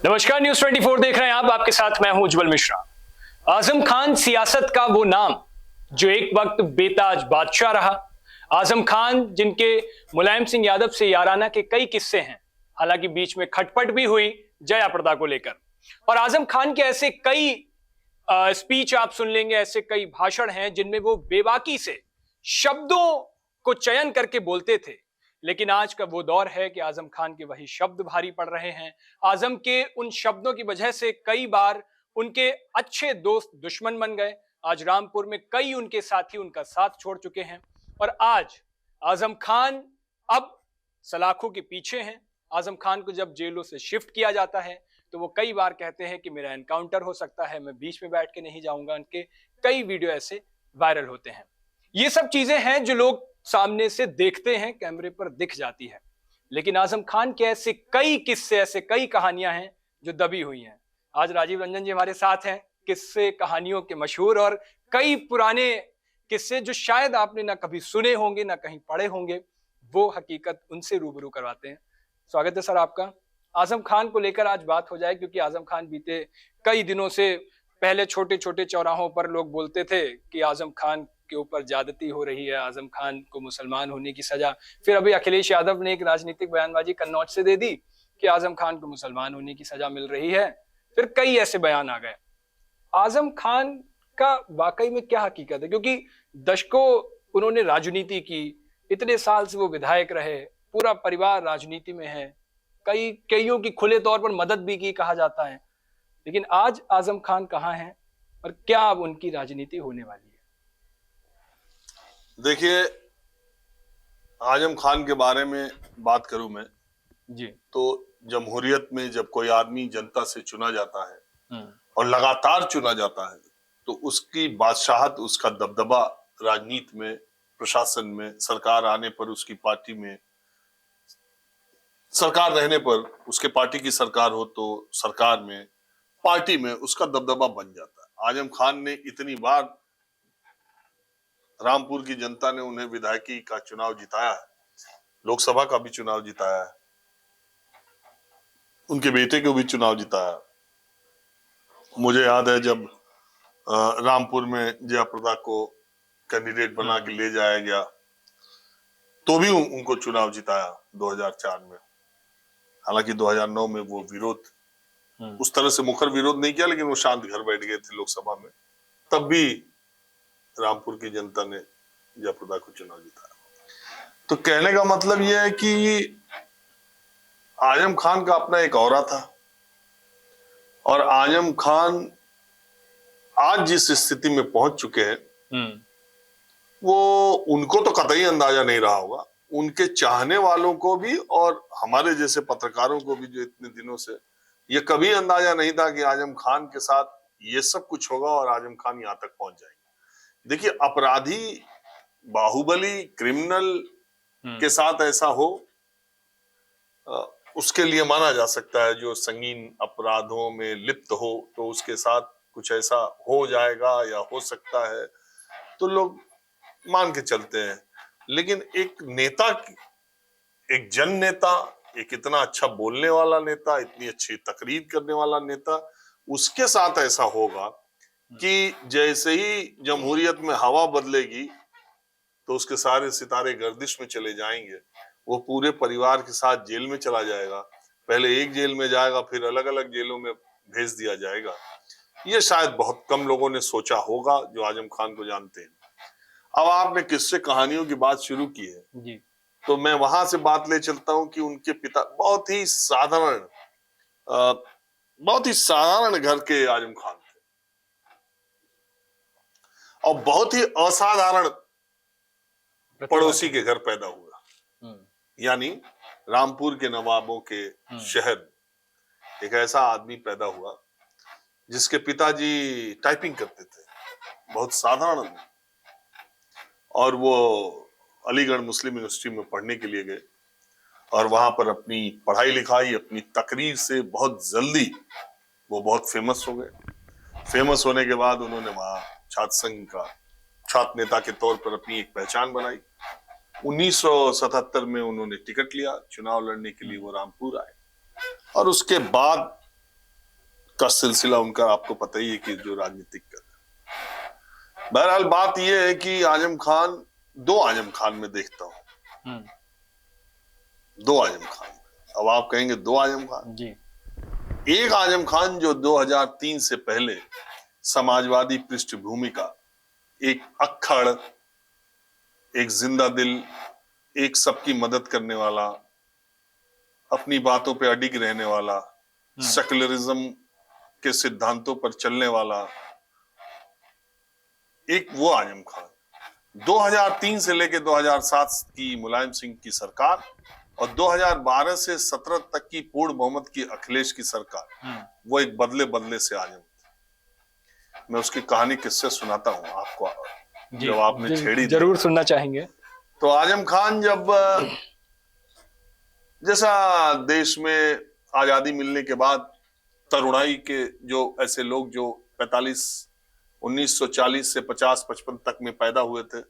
नमस्कार, न्यूज 24 देख रहे हैं आप। आपके साथ मैं हूं उज्जवल मिश्रा। आजम खान सियासत का वो नाम जो एक वक्त बेताज बादशाह रहा। आजम खान जिनके मुलायम सिंह यादव से याराना के कई किस्से हैं, हालांकि बीच में खटपट भी हुई जया प्रदा को लेकर। और आजम खान के ऐसे कई स्पीच आप सुन लेंगे, ऐसे कई भाषण हैं जिनमें वो बेबाकी से शब्दों को चयन करके बोलते थे। लेकिन आज का वो दौर है कि आजम खान के वही शब्द भारी पड़ रहे हैं। आजम के उन शब्दों की वजह से कई बार उनके अच्छे दोस्त दुश्मन बन गए। आज रामपुर में कई उनके साथी उनका साथ छोड़ चुके हैं और आज आजम खान अब सलाखों के पीछे हैं। आजम खान को जब जेलों से शिफ्ट किया जाता है तो वो कई बार कहते हैं कि मेरा एनकाउंटर हो सकता है, मैं बीच में बैठ के नहीं जाऊंगा। उनके कई वीडियो ऐसे वायरल होते हैं। ये सब चीजें हैं जो लोग सामने से देखते हैं, कैमरे पर दिख जाती है। लेकिन आजम खान के ऐसे कई किस्से, ऐसे कई कहानियां हैं जो दबी हुई हैं। आज राजीव रंजन जी हमारे साथ हैं, किस्से कहानियों के मशहूर और कई पुराने किस्से जो शायद आपने ना कभी सुने होंगे ना कहीं पढ़े होंगे, वो हकीकत उनसे रूबरू करवाते हैं। स्वागत है सर आपका। आजम खान को लेकर आज बात हो जाए, क्योंकि आजम खान बीते कई दिनों से पहले छोटे छोटे चौराहों पर लोग बोलते थे कि आजम खान के ऊपर ज्यादती हो रही है, आजम खान को मुसलमान होने की सजा। फिर अभी अखिलेश यादव ने एक राजनीतिक बयानबाजी कन्नौज से दे दी कि आजम खान को मुसलमान होने की सजा मिल रही है। फिर कई ऐसे बयान आ गए। आजम खान का वाकई में क्या हकीकत है? क्योंकि दशकों उन्होंने राजनीति की, इतने साल से वो विधायक रहे, पूरा परिवार राजनीति में है, कईयों की खुले तौर पर मदद भी की कहा जाता है। लेकिन आज आजम खान कहाँ हैं और क्या अब उनकी राजनीति होने वाली है? देखिए, आजम खान के बारे में बात करूं मैं जी, तो जमहूरियत में जब कोई आदमी जनता से चुना जाता है और लगातार चुना जाता है तो उसकी बादशाहत, उसका दबदबा राजनीति में, प्रशासन में, सरकार आने पर उसकी पार्टी में, सरकार रहने पर उसके पार्टी की सरकार हो तो सरकार में, पार्टी में उसका दबदबा बन जाता है। आजम खान ने इतनी बार, रामपुर की जनता ने उन्हें विधायकी का चुनाव जिताया है, लोकसभा का भी चुनाव जिताया है, उनके बेटे को भी चुनाव जिताया। मुझे याद है जब रामपुर में जया प्रदा को कैंडिडेट बना के ले जाया गया तो भी उनको चुनाव जिताया 2004 में। हालांकि 2009 में वो विरोध, उस तरह से मुखर विरोध नहीं किया, लेकिन वो शांत घर बैठ गए थे लोकसभा में। तब भी रामपुर की जनता ने जया प्रदा को चुनाव जिताया। तो कहने का मतलब यह है कि आजम खान का अपना एक औरा था और आजम खान आज जिस स्थिति में पहुंच चुके हैं वो उनको तो कतई अंदाजा नहीं रहा होगा, उनके चाहने वालों को भी और हमारे जैसे पत्रकारों को भी, जो इतने दिनों से ये कभी अंदाजा नहीं था कि आजम खान के साथ ये सब कुछ होगा और आजम खान यहां तक पहुंच जाएंगे। देखिए, अपराधी, बाहुबली, क्रिमिनल के साथ ऐसा हो, उसके लिए माना जा सकता है। जो संगीन अपराधों में लिप्त हो तो उसके साथ कुछ ऐसा हो जाएगा या हो सकता है, तो लोग मान के चलते हैं। लेकिन एक नेता, एक जन नेता, एक इतना अच्छा बोलने वाला नेता, इतनी अच्छी तकरीर करने वाला नेता, उसके साथ ऐसा होगा कि जैसे ही जमहूरियत में हवा बदलेगी तो उसके सारे सितारे गर्दिश में चले जाएंगे। वो पूरे परिवार के साथ जेल में चला जाएगा, पहले एक जेल में जाएगा, फिर अलग अलग जेलों में भेज दिया जाएगा। ये शायद बहुत कम लोगों ने सोचा होगा जो आजम खान को जानते हैं। अब आपने किस्से कहानियों की बात शुरू की है जी, तो मैं वहां से बात ले चलता हूं कि उनके पिता बहुत ही साधारण घर के आजम खान थे और बहुत ही असाधारण पड़ोसी के घर पैदा हुआ। यानी रामपुर के नवाबों के शहर एक ऐसा आदमी पैदा हुआ जिसके पिताजी टाइपिंग करते थे, बहुत साधारण, और वो अलीगढ़ मुस्लिम यूनिवर्सिटी में पढ़ने के लिए गए और वहां पर अपनी पढ़ाई लिखाई, अपनी तकरीर से बहुत जल्दी वो बहुत फेमस हो गए। फेमस होने के बाद उन्होंने वहां छात्र संघ का छात्र नेता के तौर पर अपनी एक पहचान बनाई। 1977 में उन्होंने टिकट लिया, चुनाव लड़ने के लिए वो रामपुर आए और उसके बाद का सिलसिला उनका आपको पता ही है कि जो राजनीतिक का। बहरहाल बात यह है कि आजम खान, दो आजम खान में देखता हूं, दो आजम खान। अब आप कहेंगे दो आजम खान जी। एक आजम खान जो 2003 से पहले समाजवादी पृष्ठभूमि का एक अक्खड़, एक जिंदा दिल, एक सबकी मदद करने वाला, अपनी बातों पे अडिग रहने वाला, सेकुलरिज्म के सिद्धांतों पर चलने वाला, एक वो आजम खान। 2003 से लेकर 2007 की मुलायम सिंह की सरकार और 2012 से 17 तक की पूर्ण बहुमत की अखिलेश की सरकार, वो एक बदले बदले से आजम थे। मैं उसकी कहानी किससे सुनाता हूं आपको, जब आपने छेड़ी जरूर सुनना चाहेंगे। तो आजम खान जब जैसा देश में आजादी मिलने के बाद तरुणाई के जो ऐसे लोग जो 1940 से 50-55 तक में पैदा हुए थे,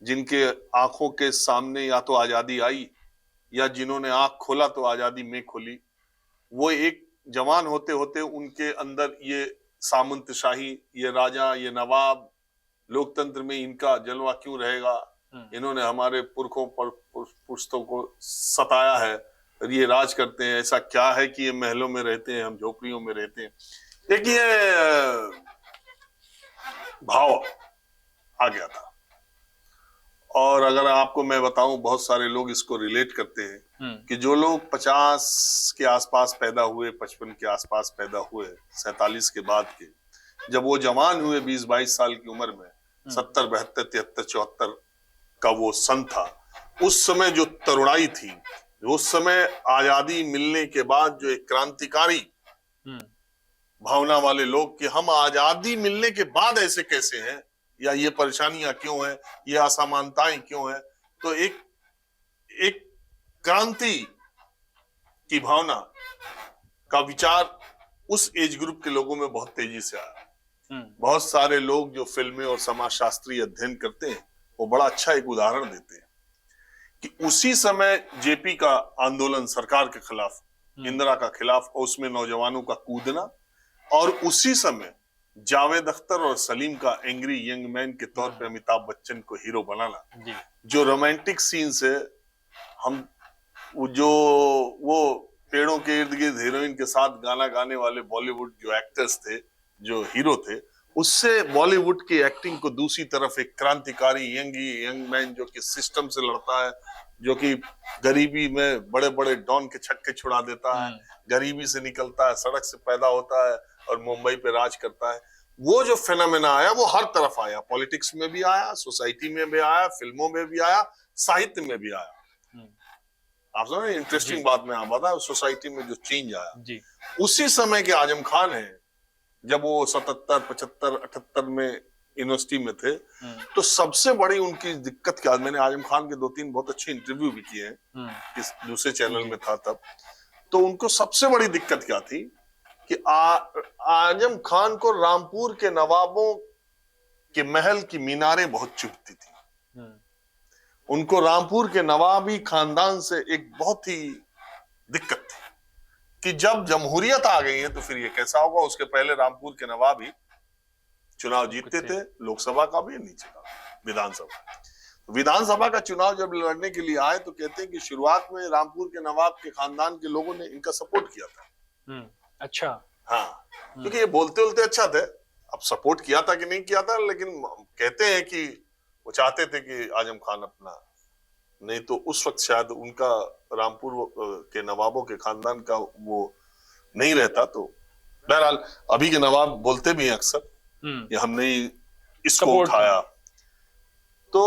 जिनके आंखों के सामने या तो आजादी आई या जिन्होंने आंख खोला तो आजादी में खोली, वो एक जवान होते होते उनके अंदर ये सामंतशाही, ये राजा, ये नवाब, लोकतंत्र में इनका जलवा क्यों रहेगा, इन्होंने हमारे पुरखों पर पुश्तों को सताया है और ये राज करते हैं, ऐसा क्या है कि ये महलों में रहते हैं, हम झोपड़ियों में रहते हैं। एक ये भाव आ गया था। और अगर आपको मैं बताऊं, बहुत सारे लोग इसको रिलेट करते हैं कि जो लोग 50 के आसपास पैदा हुए, 55 के आसपास पैदा हुए, 47 के बाद के, जब वो जवान हुए 20-22 साल की उम्र में, 70, 72, 73, 74 का वो सन था, उस समय जो तरुणाई थी, उस समय आजादी मिलने के बाद जो एक क्रांतिकारी भावना वाले लोग कि हम आजादी मिलने के बाद ऐसे कैसे हैं, या ये परेशानियां क्यों हैं, ये असमानताएं क्यों हैं, तो एक क्रांति की भावना का विचार उस एज ग्रुप के लोगों में बहुत तेजी से आया। बहुत सारे लोग जो फिल्में और समाजशास्त्रीय अध्ययन करते हैं, वो बड़ा अच्छा एक उदाहरण देते हैं कि उसी समय जेपी का आंदोलन सरकार के खिलाफ, इंदिरा का खिलाफ, और उसमें नौजवानों का कूदना, और उसी समय जावेद अख्तर और सलीम का एंग्री यंग मैन के तौर पे अमिताभ बच्चन को हीरो बनाना, जो रोमांटिक सीन से हम वो पेड़ों के इर्द गिर्द हीरोइन के साथ गाना गाने वाले बॉलीवुड जो एक्टर्स थे, जो हीरो थे, उससे बॉलीवुड की एक्टिंग को दूसरी तरफ एक क्रांतिकारी यंग मैन जो कि सिस्टम से लड़ता है, जो कि गरीबी में बड़े बड़े डॉन के छक्के छुड़ा देता है, गरीबी से निकलता है, सड़क से पैदा होता है और मुंबई पे राज करता है। वो जो फेनोमेना आया वो हर तरफ आया, पॉलिटिक्स में भी आया, सोसाइटी में भी आया, फिल्मों में भी आया, साहित्य में भी आया। आप समझ, इंटरेस्टिंग बात में आप बता, सोसाइटी में जो चेंज आया जी। उसी समय के आजम खान है, जब वो 77, 75, 78 में यूनिवर्सिटी में थे, तो सबसे बड़ी उनकी दिक्कत क्या, मैंने आजम खान के 2-3 बहुत अच्छे इंटरव्यू भी किए हैं, इस दूसरे चैनल में था तब, तो उनको सबसे बड़ी दिक्कत क्या थी कि आजम खान को रामपुर के नवाबों के महल की मीनारें बहुत चुभती थी। उनको रामपुर के नवाबी खानदान से एक बहुत ही दिक्कत थी कि जब जमहूरियत आ गई है तो फिर ये कैसा होगा। उसके पहले रामपुर के नवाब ही चुनाव जीतते थे, लोकसभा का भी, नीचे का विधानसभा। विधानसभा का चुनाव जब लड़ने के लिए आए तो कहते हैं कि शुरुआत में रामपुर के नवाब के खानदान के लोगों ने इनका सपोर्ट किया था। अच्छा, हाँ, क्योंकि ये बोलते अच्छा थे। अब सपोर्ट किया था कि नहीं किया था, लेकिन कहते हैं कि वो चाहते थे कि आजम खान अपना, नहीं तो उस वक्त शायद उनका रामपुर के नवाबों के खानदान का वो नहीं रहता। तो बहरहाल अभी के नवाब बोलते भी हैं अक्सर, ये हमने इसको उठाया। तो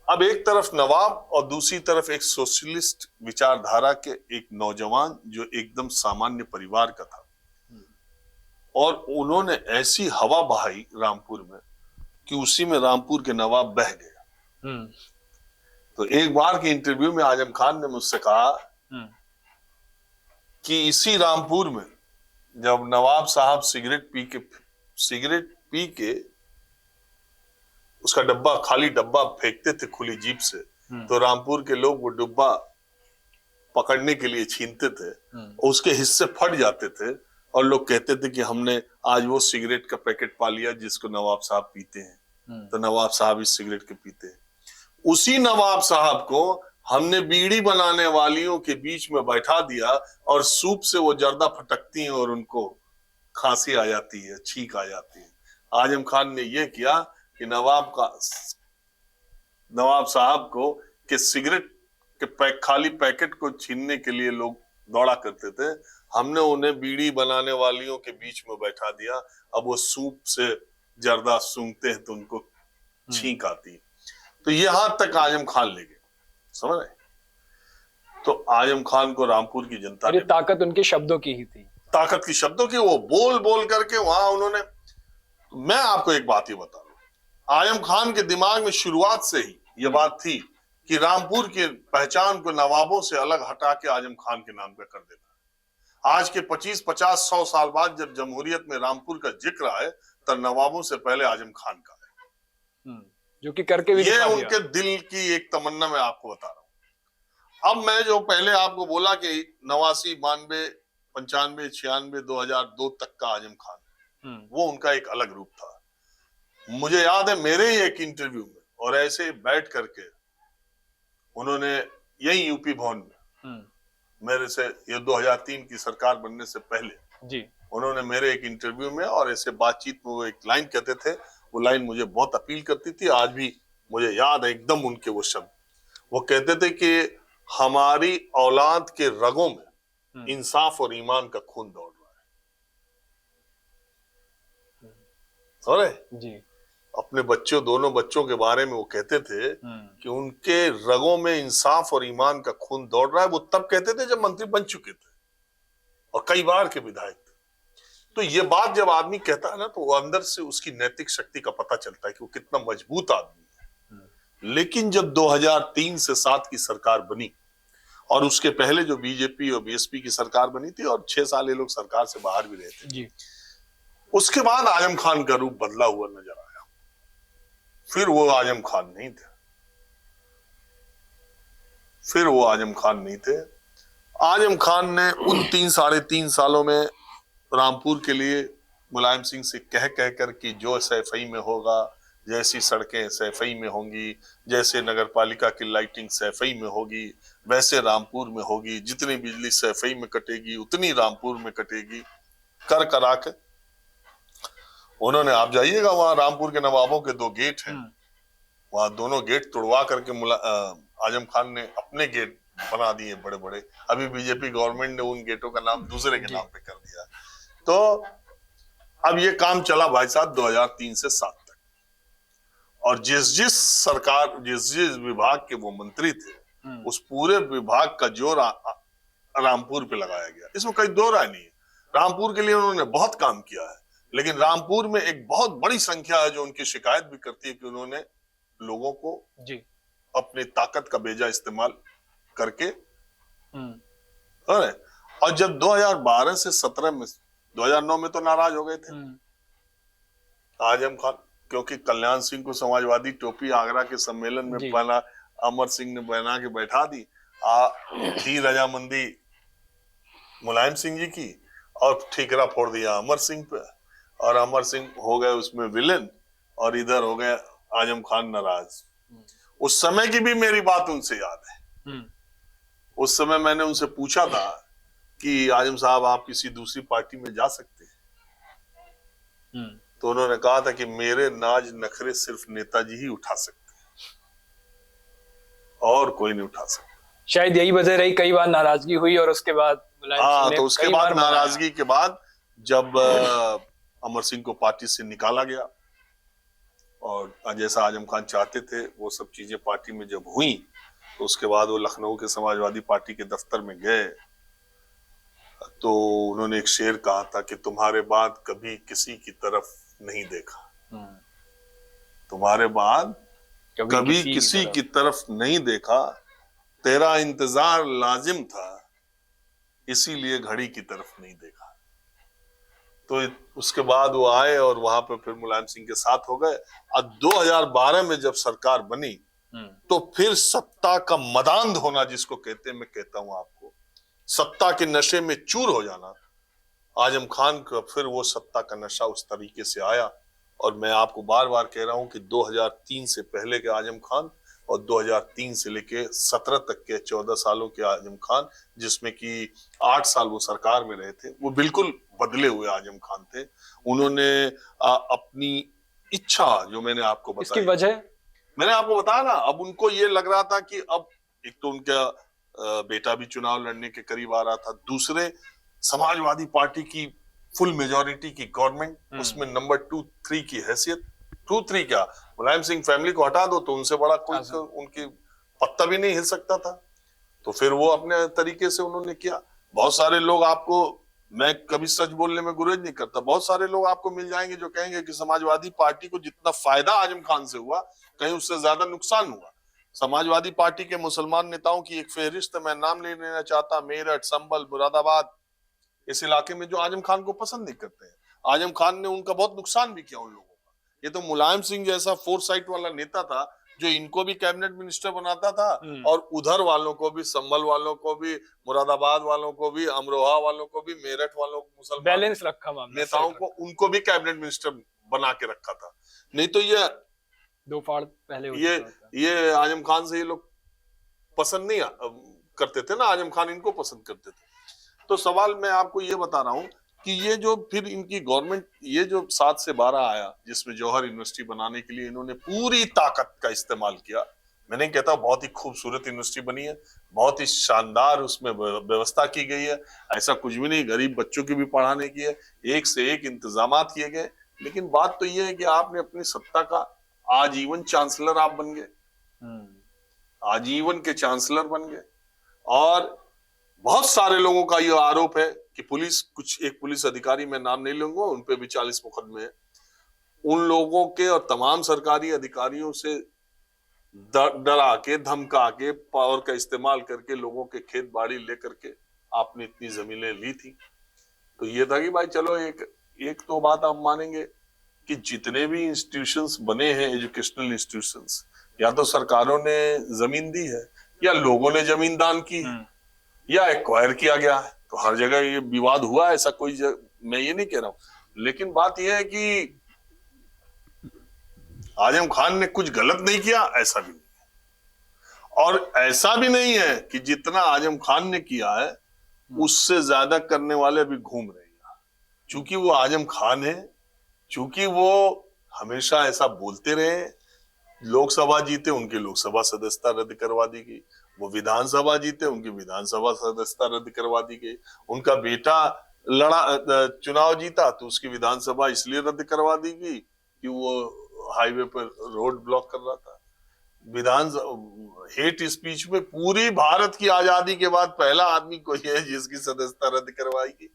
अब एक तरफ नवाब और दूसरी तरफ एक सोशलिस्ट विचारधारा के एक नौजवान जो एकदम सामान्य परिवार का था, और उन्होंने ऐसी हवा बहाई रामपुर में कि उसी में रामपुर के नवाब बह गया। तो एक बार के इंटरव्यू में आजम खान ने मुझसे कहा कि इसी रामपुर में जब नवाब साहब सिगरेट पी के उसका डब्बा, खाली डब्बा फेंकते थे खुली जीप से, तो रामपुर के लोग वो डब्बा पकड़ने के लिए छीनते थे, उसके हिस्से फट जाते थे और लोग कहते थे कि हमने आज वो सिगरेट का पैकेट पा लिया जिसको नवाब साहब पीते हैं, तो नवाब साहब इस सिगरेट के पीते हैं। उसी नवाब साहब को हमने बीड़ी बनाने वालियों के बीच में बैठा दिया और सूप से वो जर्दा फटकती हैं और उनको खांसी आ जाती है, छींक आ जाती है। आजम खान ने ये किया कि नवाब साहब को कि सिगरेट के खाली पैकेट को छीनने के लिए लोग दौड़ा करते थे, हमने उन्हें बीड़ी बनाने वालियों के बीच में बैठा दिया। अब वो सूप से जर्दा सूंघते हैं तो उनको छींक आती है। तो ये हाथ तक आजम खान ले गए, समझ रहे? तो आजम खान को रामपुर की जनता ने, ताकत उनके शब्दों की ही थी, ताकत की शब्दों की, वो बोल बोल करके वहां उन्होंने। मैं आपको एक बात ये बता दूं, आजम खान के दिमाग में शुरुआत से ही ये बात थी कि रामपुर की पहचान को नवाबों से अलग हटा के आजम खान के नाम पे कर देना। आज के 25, 50, 100 साल बाद जब जमहूरियत में रामपुर का जिक्र आए तब नवाबों से पहले आजम खान का है, जो कि करके भी ये उनके दिल की एक तमन्ना मैं आपको बता रहा हूं। अब मैं जो पहले आपको बोला कि 89, 92, 95, 96, 2002 तक का आजम खान, वो उनका एक अलग रूप था। मुझे याद है मेरे ही एक इंटरव्यू में, और ऐसे बैठ करके उन्होंने यही यूपी भवन में मेरे से, ये 2003 की सरकार बनने से पहले जी, उन्होंने मेरे एक इंटरव्यू में और ऐसे बातचीत में वो एक लाइन कहते थे, वो लाइन मुझे बहुत अपील करती थी, आज भी मुझे याद है एकदम उनके वो शब्द। वो कहते थे कि हमारी औलाद के रगों में इंसाफ और ईमान का खून दौड़ रहा है। समझे जी? अपने बच्चों, दोनों बच्चों के बारे में वो कहते थे कि उनके रगों में इंसाफ और ईमान का खून दौड़ रहा है। वो तब कहते थे जब मंत्री बन चुके थे और कई बार के विधायक थे। तो ये बात जब आदमी कहता है ना, तो वो अंदर से उसकी नैतिक शक्ति का पता चलता है कि वो कितना मजबूत आदमी है। लेकिन जब 2003 से 7 की सरकार बनी और उसके पहले जो बीजेपी और बीएसपी की सरकार बनी थी और 6 साल ये लोग सरकार से बाहर भी रहे थे जी, उसके बाद आजम खान का रूप बदला हुआ नजर आया। फिर वो आजम खान नहीं थे, फिर वो आजम खान नहीं थे। आजम खान ने उन 3-3.5 सालों में रामपुर के लिए मुलायम सिंह से कह कर कि जो सैफई में होगा, जैसी सड़कें सैफई में होंगी, जैसे नगर पालिका की लाइटिंग सैफई में होगी, वैसे रामपुर में होगी, जितनी बिजली सैफई में कटेगी उतनी रामपुर में कटेगी, कर करा के उन्होंने, आप जाइएगा वहां रामपुर के नवाबों के 2 गेट हैं, वहां दोनों गेट तोड़वा करके आजम खान ने अपने गेट बना दिए बड़े बड़े। अभी बीजेपी गवर्नमेंट ने उन गेटों का नाम दूसरे के नाम पे कर दिया। तो अब ये काम चला भाई साहब 2003 से 7 तक, और जिस जिस विभाग के वो मंत्री थे, उस पूरे विभाग का जोर रामपुर पे लगाया गया। इसमें कोई दो राय नहीं है। रामपुर के लिए उन्होंने बहुत काम किया है, लेकिन रामपुर में एक बहुत बड़ी संख्या है जो उनकी शिकायत भी करती है कि उन्होंने लोगों को जी अपनी ताकत का बेजा इस्तेमाल करके, और जब 2012 से 17 में, 2009 में तो नाराज हो गए थे आजम खान, क्योंकि कल्याण सिंह को समाजवादी टोपी आगरा के सम्मेलन में पहना अमर सिंह ने पहना के बैठा दी। थी रजामंदी मुलायम सिंह जी की, और ठीकरा फोड़ दिया अमर सिंह पे, और अमर सिंह हो गए उसमें विलेन, और इधर हो गए आजम खान नाराज। उस समय की भी मेरी बात उनसे याद है। उस समय मैंने उनसे पूछा था कि आजम साहब आप किसी दूसरी पार्टी में जा सकते हैं, तो उन्होंने कहा था कि मेरे नाज नखरे सिर्फ नेताजी ही उठा सकते हैं, और कोई नहीं उठा सकता। शायद यही वजह रही, कई बार नाराजगी हुई और उसके बाद तो उसके बाद नाराजगी के बाद जब अमर सिंह को पार्टी से निकाला गया, और जैसा आजम खान चाहते थे वो सब चीजें पार्टी में जब हुई, तो उसके बाद वो लखनऊ के समाजवादी पार्टी के दफ्तर में गए, तो उन्होंने एक शेर कहा था कि तुम्हारे बाद कभी किसी की तरफ नहीं देखा, तुम्हारे बाद कभी किसी की तरफ नहीं देखा, तेरा इंतजार लाजिम था, इसीलिए घड़ी की तरफ नहीं देखा। तो उसके बाद वो आए और वहां पे फिर मुलायम सिंह के साथ हो गए। और 2012 में जब सरकार बनी, तो फिर सत्ता का मदांध होना जिसको कहते हैं, मैं कहता हूं आपको, सत्ता के नशे में चूर हो जाना, आजम खान का फिर वो सत्ता का नशा उस तरीके से आया। और मैं आपको बार बार कह रहा हूं कि 2003 से पहले के आजम खान और 2003 से लेके 17 तक के 14 सालों के आजम खान, जिसमें कि 8 साल वो सरकार में रहे थे, वो बिल्कुल बदले हुए आजम खान थे। उन्होंने अपनी इच्छा, जो मैंने आपको इसकी बताई, वजह मैंने आपको बताया ना, अब उनको ये लग रहा था कि अब एक तो उनका बेटा भी चुनाव लड़ने के करीब आ रहा था, दूसरे समाजवादी पार्टी की फुल मेजोरिटी की गवर्नमेंट, उसमें नंबर 2-3 की हैसियत, 2-3 क्या, मुलायम सिंह फैमिली को हटा दो तो उनसे बड़ा कोई तो उनकी पत्ता भी नहीं हिल सकता था। तो फिर वो अपने तरीके से उन्होंने किया। बहुत सारे लोग आपको, मैं कभी सच बोलने में गुरेज नहीं करता, बहुत सारे लोग आपको मिल जाएंगे जो कहेंगे कि समाजवादी पार्टी को जितना फायदा आजम खान से हुआ, कहीं उससे ज्यादा नुकसान हुआ। समाजवादी पार्टी के मुसलमान नेताओं की एक फहरिस्त मैं नाम नहीं लेना चाहता, मेरठ, संभल, मुरादाबाद, इस इलाके में जो आजम खान को पसंद नहीं करते हैं। आजम खान ने उनका बहुत नुकसान भी किया उन लोगों का। ये तो मुलायम सिंह जैसा फोरसाइट वाला नेता था जो इनको भी कैबिनेट मिनिस्टर बनाता था और उधर वालों को भी, संभल वालों को भी, मुरादाबाद वालों को भी, अमरोहा वालों को भी, मेरठ वालों को, मुसलमान बैलेंस रखा मामला, नेताओं को, उनको भी कैबिनेट मिनिस्टर बना के रखा था। नहीं तो ये दो फाड़ पहले ये आजम खान से ये लोग पसंद नहीं करते थे ना, आजम खान इनको पसंद करते थे। तो सवाल मैं आपको ये बता रहा हूं कि ये जो फिर इनकी गवर्नमेंट, ये जो 7 से 12 आया, जिसमें जौहर यूनिवर्सिटी बनाने के लिए इन्होंने पूरी ताकत का इस्तेमाल किया। मैं नहीं कहता बहुत ही खूबसूरत यूनिवर्सिटी बनी है, बहुत ही शानदार उसमें व्यवस्था की गई है, ऐसा कुछ भी नहीं, गरीब बच्चों की भी पढ़ाने की है, एक से एक इंतजाम किए गए। लेकिन बात तो यह है कि आपने अपनी सत्ता का आजीवन चांसलर आप बन गए, आजीवन के चांसलर बन गए। और बहुत सारे लोगों का यह आरोप है कि पुलिस, एक पुलिस अधिकारी, मैं नाम नहीं लूंगा, उनपे भी 40 मुकदमे हैं। उन लोगों के और तमाम सरकारी अधिकारियों से डरा के, धमका के, पावर का इस्तेमाल करके लोगों के खेत बाड़ी लेकर के आपने इतनी जमीनें ली थी। तो ये था कि भाई चलो, एक तो बात आप मानेंगे कि जितने भी इंस्टीट्यूशंस बने हैं, एजुकेशनल इंस्टीट्यूशंस, या तो सरकारों ने जमीन दी है या लोगों ने जमीन दान की है या एक्वायर किया गया है। तो हर जगह ये विवाद हुआ है, ऐसा कोई मैं ये नहीं कह रहा हूं। लेकिन बात यह है कि आजम खान ने कुछ गलत नहीं किया, ऐसा भी नहीं है। और ऐसा भी नहीं है कि जितना आजम खान ने किया है उससे ज्यादा करने वाले अभी घूम रहे हैं। चूंकि वो आजम खान है, चूंकि वो हमेशा ऐसा बोलते रहे, लोकसभा जीते उनकी लोकसभा सदस्यता रद्द करवा दी गई, वो विधानसभा जीते उनकी विधानसभा सदस्यता रद्द करवा दी गई, उनका बेटा चुनाव जीता तो उसकी विधानसभा इसलिए रद्द करवा दी गई कि वो हाईवे पर रोड ब्लॉक कर रहा था। हेट स्पीच में पूरी भारत की आजादी के बाद पहला आदमी कोई है जिसकी सदस्यता रद्द करवाएगी,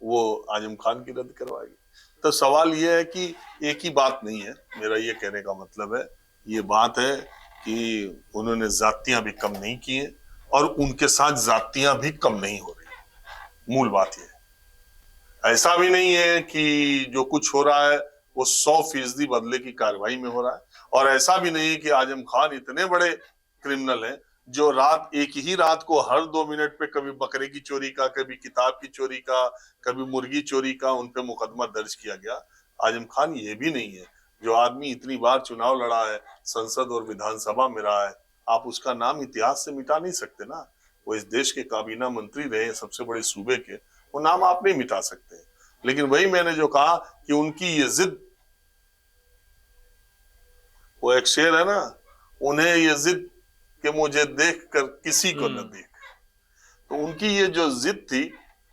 वो आजम खान की रद्द करवाएगी। तो सवाल ये है कि एक ही बात नहीं है, मेरा ये कहने का मतलब है, ये बात है कि उन्होंने जातियां भी कम नहीं की है और उनके साथ जातियां भी कम नहीं हो रही। मूल बात ये है, ऐसा भी नहीं है कि जो कुछ हो रहा है वो 100% बदले की कार्रवाई में हो रहा है, और ऐसा भी नहीं है कि आजम खान इतने बड़े क्रिमिनल हैं जो एक ही रात को हर 2 मिनट पे कभी बकरे की चोरी का, कभी किताब की चोरी का, कभी मुर्गी चोरी का उन पे मुकदमा दर्ज किया गया। आजम खान ये भी नहीं है। जो आदमी इतनी बार चुनाव लड़ा है, संसद और विधानसभा में रहा है, आप उसका नाम इतिहास से मिटा नहीं सकते ना। वो इस देश के काबीना मंत्री रहे, सबसे बड़े सूबे के, वो नाम आप नहीं मिटा सकते। लेकिन वही मैंने जो कहा कि उनकी ये जिद, वो एक शेर है ना, उन्हें ये जिद कि मुझे देखकर किसी को न देख। तो उनकी ये जो जिद थी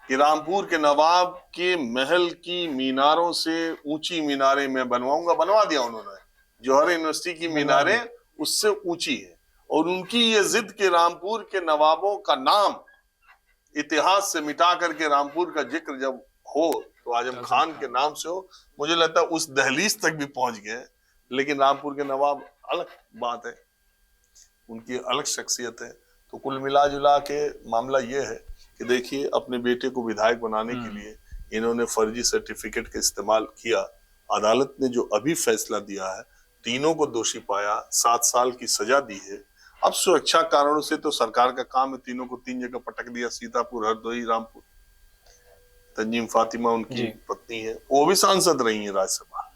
कि रामपुर के नवाब के महल की मीनारों से ऊंची मीनारें मैं बनवाऊंगा, बनवा दिया उन्होंने। जौहर यूनिवर्सिटी की मीनारें उससे ऊंची है। और उनकी ये जिद कि रामपुर के नवाबों का नाम इतिहास से मिटा करके रामपुर का जिक्र जब हो तो आजम खान के नाम से हो। मुझे लगता है उस दहलीज तक भी पहुंच गए। लेकिन रामपुर के नवाब अलग बात है, उनकी अलग शख्सियत है। तो कुल मिला जुला के मामला ये है कि देखिए, अपने बेटे को विधायक बनाने के लिए इन्होंने फर्जी सर्टिफिकेट का इस्तेमाल किया। अदालत ने जो अभी फैसला दिया है, तीनों को दोषी पाया, 7 साल की सजा दी है। अब सुरक्षा कारणों से तो सरकार का काम है तीनों को 3 जगह पटक दिया, सीतापुर, हरदोई, रामपुर। तंजीम फातिमा उनकी जी। पत्नी है, वो भी सांसद रही है राज्यसभा,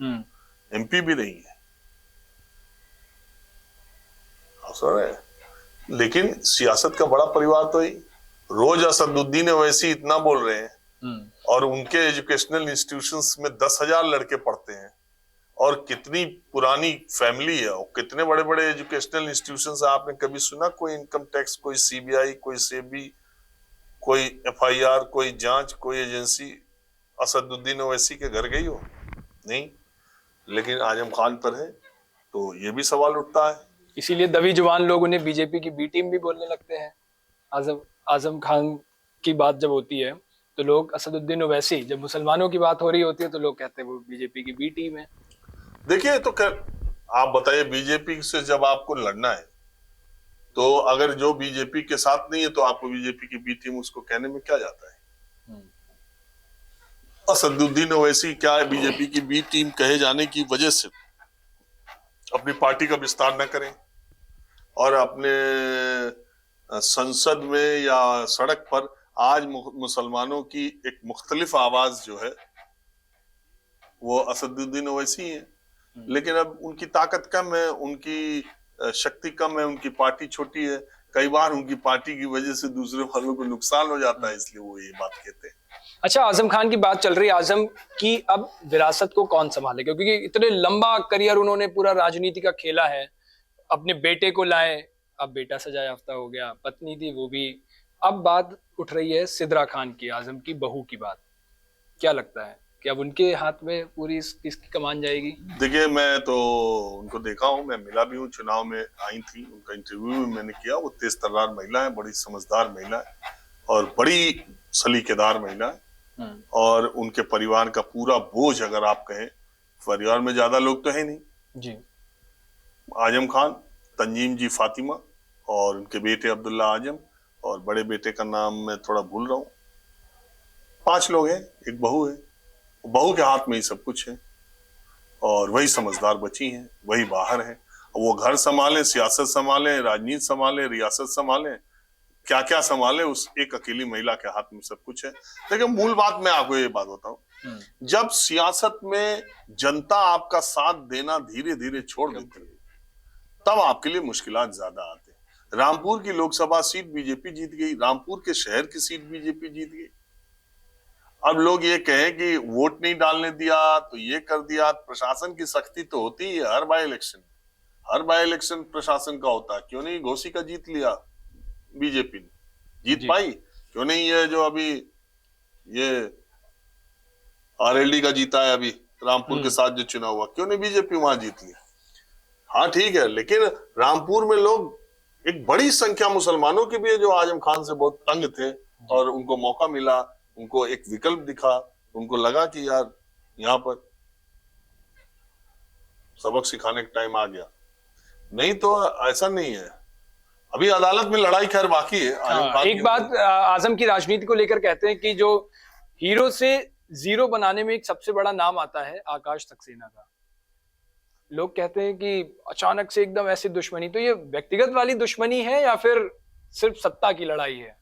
एमपी भी रही है। लेकिन सियासत का बड़ा परिवार तो ही रोज असदुद्दीन ओवैसी इतना बोल रहे हैं और उनके एजुकेशनल इंस्टीट्यूशंस में 10,000 लड़के पढ़ते हैं और कितनी पुरानी फैमिली है और कितने बड़े बड़े एजुकेशनल इंस्टीट्यूशंस है। आपने कभी सुना कोई इनकम टैक्स, कोई सीबीआई, कोई सेबी, कोई एफआईआर, कोई जांच, कोई एजेंसी असदुद्दीन ओवैसी के घर गई हो? नहीं। लेकिन आजम खान पर है तो ये भी सवाल उठता है। इसीलिए दबी जुबान लोग उन्हें बीजेपी की बी टीम भी बोलने लगते हैं। आजम खान की बात जब होती है तो लोग असदुद्दीन ओवैसी, जब मुसलमानों की बात हो रही होती है तो लोग कहते हैं वो बीजेपी की बी टीम है। देखिए, तो आप बताइए, बीजेपी से जब आपको लड़ना है तो अगर जो बीजेपी के साथ नहीं है तो आपको बीजेपी की बी टीम उसको कहने में क्या जाता है? असदुद्दीन ओवैसी क्या है बीजेपी की बी टीम कहे जाने की वजह से अपनी पार्टी का विस्तार न करें और अपने संसद में या सड़क पर आज मुसलमानों की एक मुख्तलिफ आवाज जो है वो असदुद्दीन ओवैसी है। लेकिन अब उनकी ताकत कम है, उनकी शक्ति कम है, उनकी पार्टी छोटी है। कई बार उनकी पार्टी की वजह से दूसरे वालों को नुकसान हो जाता है, इसलिए वो ये बात कहते हैं। अच्छा, आजम खान की बात चल रही है। आजम की अब विरासत को कौन संभालेगा? क्योंकि इतने लंबा करियर उन्होंने पूरा राजनीति का खेला है। अपने बेटे को लाए, अब बेटा सजा याफ्ता हो गया, पत्नी थी वो भी। अब बात उठ रही है सिद्रा खान की, आजम की बहू की बात। क्या लगता है कि अब उनके हाथ में पूरी इसकी कमान जाएगी? देखिए, मैं तो उनको देखा हूँ, मैं मिला भी हूँ, चुनाव में आई थी, उनका इंटरव्यू भी मैंने किया। वो तेज तर्रार महिला है, बड़ी समझदार महिला है और बड़ी सलीकेदार महिला है। और उनके परिवार का पूरा बोझ, अगर आप कहें, परिवार में ज्यादा लोग तो है नहीं जी। आजम खान, तंजीम जी फातिमा और उनके बेटे अब्दुल्ला आजम और बड़े बेटे का नाम मैं थोड़ा भूल रहा हूँ। 5 लोग हैं, एक बहू है। बहू के हाथ में ही सब कुछ है और वही समझदार बची हैं, वही बाहर है। वो घर संभाले, सियासत संभाले, राजनीति संभाले, रियासत संभाले, क्या क्या संभाले, उस एक अकेली महिला के हाथ में सब कुछ है। देखिए, मूल बात मैं आपको ये बात बताऊं, जब सियासत में जनता आपका साथ देना धीरे धीरे छोड़ देती है तब आपके लिए मुश्किलात ज्यादा आते हैं। रामपुर की लोकसभा सीट बीजेपी जीत गई, रामपुर के शहर की सीट बीजेपी जीत गई। अब लोग ये कहें कि वोट नहीं डालने दिया तो ये कर दिया। प्रशासन की सख्ती तो होती है हर बाई इलेक्शन प्रशासन का होता है। क्यों नहीं घोसी का जीत लिया बीजेपी ने, जीत पाई? क्यों नहीं ये जो अभी ये आरएलडी का जीता है अभी रामपुर के साथ जो चुनाव हुआ, क्यों नहीं बीजेपी वहां जीत ली? हाँ ठीक है, लेकिन रामपुर में लोग, एक बड़ी संख्या मुसलमानों की भी है जो आजम खान से बहुत तंग थे और उनको मौका मिला, उनको एक विकल्प दिखा, उनको लगा कि यार यहाँ पर सबक सिखाने का टाइम आ गया। नहीं तो ऐसा नहीं है, अभी अदालत में लड़ाई खैर बाकी है। एक बात आजम की राजनीति को लेकर कहते हैं कि जो हीरो से जीरो बनाने में एक सबसे बड़ा नाम आता है आकाश सक्सेना का। लोग कहते हैं कि अचानक से एकदम ऐसी दुश्मनी, तो ये व्यक्तिगत वाली दुश्मनी है या फिर सिर्फ सत्ता की लड़ाई है?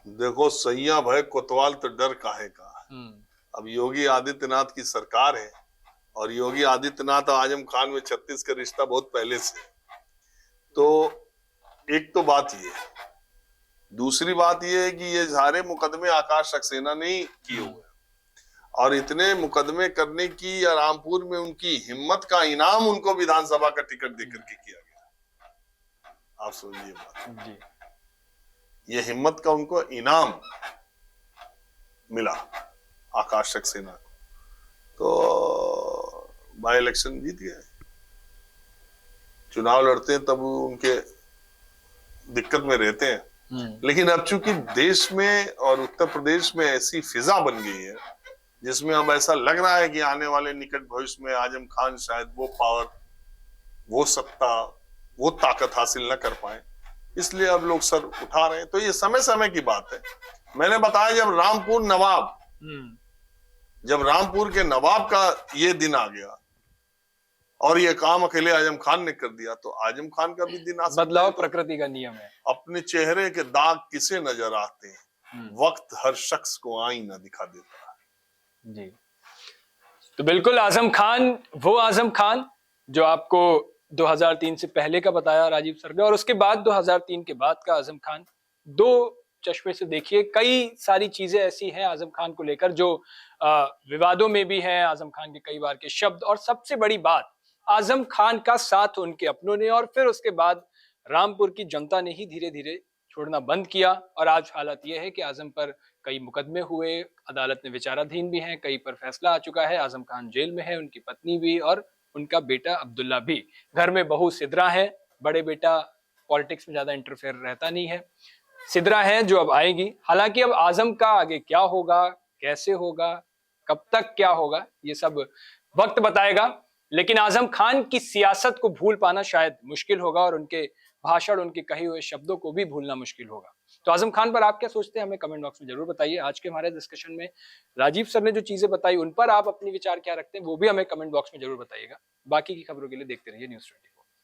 देखो, सैया भय कोतवाल तो डर काहे का। अब योगी आदित्यनाथ की सरकार है और योगी आदित्यनाथ और आजम खान में 36 का रिश्ता बहुत पहले से। तो एक तो बात ये है, दूसरी बात ये है कि ये सारे मुकदमे आकाश सक्सेना ने किए हुए और इतने मुकदमे करने की या रामपुर में उनकी हिम्मत का इनाम उनको विधानसभा का टिकट देकर के किया गया। आप समझिए बात जी। ये हिम्मत का उनको इनाम मिला आकाश सक्सेना को, तो बाई इलेक्शन जीत गए। चुनाव लड़ते हैं तब उनके दिक्कत में रहते हैं, लेकिन अब चूंकि देश में और उत्तर प्रदेश में ऐसी फिजा बन गई है जिसमें अब ऐसा लग रहा है कि आने वाले निकट भविष्य में आजम खान शायद वो पावर, वो सत्ता, वो ताकत हासिल न कर पाए, इसलिए अब लोग सर उठा रहे हैं। तो ये समय समय की बात है। मैंने बताया जब रामपुर के नवाब का ये दिन आ गया और ये काम अकेले आजम खान ने कर दिया तो आजम खान का भी दिन आ सकता है। बदलाव प्रकृति का नियम है। अपने चेहरे के दाग किसे नजर आते हैं, वक्त हर शख्स को आईना दिखा देता है। जी। तो बिल्कुल आजम खान, वो आजम खान जो आपको 2003 से पहले का बताया राजीव सर ने, और उसके बाद 2003 के बाद का आजम खान, दो चश्मे से देखिए। कई सारी चीजें ऐसी हैं आजम खान को लेकर जो विवादों में भी हैं, आजम खान के कई बार के शब्द, और सबसे बड़ी बात आजम खान का साथ उनके अपनों ने और फिर उसके बाद रामपुर की जनता ने ही धीरे धीरे छोड़ना बंद किया। और आज हालत यह है कि आजम पर कई मुकदमे हुए, अदालत में विचाराधीन भी हैं, कई पर फैसला आ चुका है। आजम खान जेल में है, उनकी पत्नी भी और उनका बेटा अब्दुल्ला भी। घर में बहू सिद्रा है, बड़े बेटा पॉलिटिक्स में ज्यादा इंटरफेयर रहता नहीं है, सिद्रा है जो अब आएगी। हालांकि अब आजम का आगे क्या होगा, कैसे होगा, कब तक क्या होगा, ये सब वक्त बताएगा। लेकिन आजम खान की सियासत को भूल पाना शायद मुश्किल होगा और उनके भाषण, उनके कहे हुए शब्दों को भी भूलना मुश्किल होगा। तो आजम खान पर आप क्या सोचते हैं, हमें कमेंट बॉक्स में जरूर बताइए। आज के हमारे डिस्कशन में राजीव सर ने जो चीजें बताई, उन पर आप अपनी विचार क्या रखते हैं, वो भी हमें कमेंट बॉक्स में जरूर बताइएगा। बाकी की खबरों के लिए देखते रहिए न्यूज़ 20।